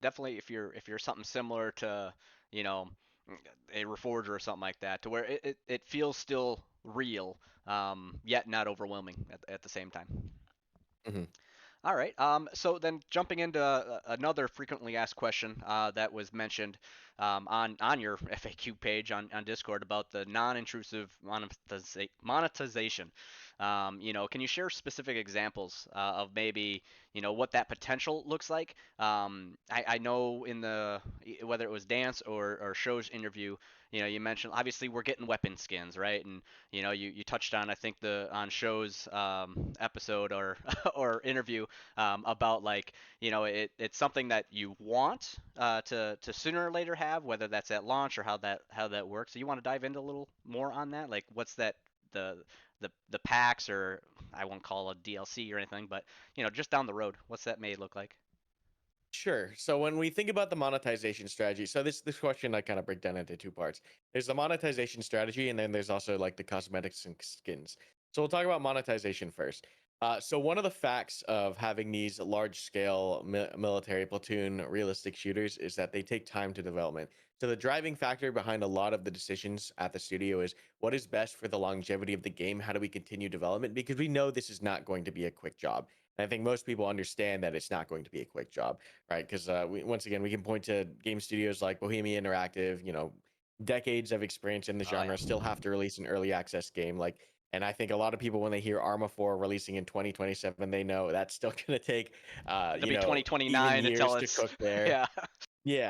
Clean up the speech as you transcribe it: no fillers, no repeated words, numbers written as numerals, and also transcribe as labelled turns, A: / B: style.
A: definitely if you're something similar to, you know, a Reforger or something like that, to where it feels still real, yet not overwhelming at the same time.
B: Mhm.
A: All right. So then jumping into another frequently asked question that was mentioned on your FAQ page on Discord about the non-intrusive monetization. Can you share specific examples of maybe what that potential looks like? I know in the whether it was dance or show's interview, you mentioned obviously we're getting weapon skins, right? And you touched on I think the on show's episode or or interview about like it's something that you want to sooner or later have, whether that's at launch or how that works. So you want to dive into a little more on that, like what's that the the packs, or I won't call it DLC or anything, but just down the road, what's that may look like?
B: Sure. So when we think about the monetization strategy, so this question I kind of break down into two parts. There's the monetization strategy, and then there's also like the cosmetics and skins. So we'll talk about monetization first. So one of the facts of having these large scale military platoon realistic shooters is that they take time to development. So the driving factor behind a lot of the decisions at the studio is what is best for the longevity of the game. How do we continue development? Because we know this is not going to be a quick job. And I think most people understand that it's not going to be a quick job, right? Because once again, we can point to game studios like Bohemia Interactive, decades of experience in the
A: Oh yeah,
B: genre, still have to release an early access game. And I think a lot of people, when they hear Arma 4 releasing in 2027, they know that's still going to take,
A: it'll be
B: even
A: 2029 until
B: years to
A: it's
B: cook there.
A: yeah.
B: Yeah.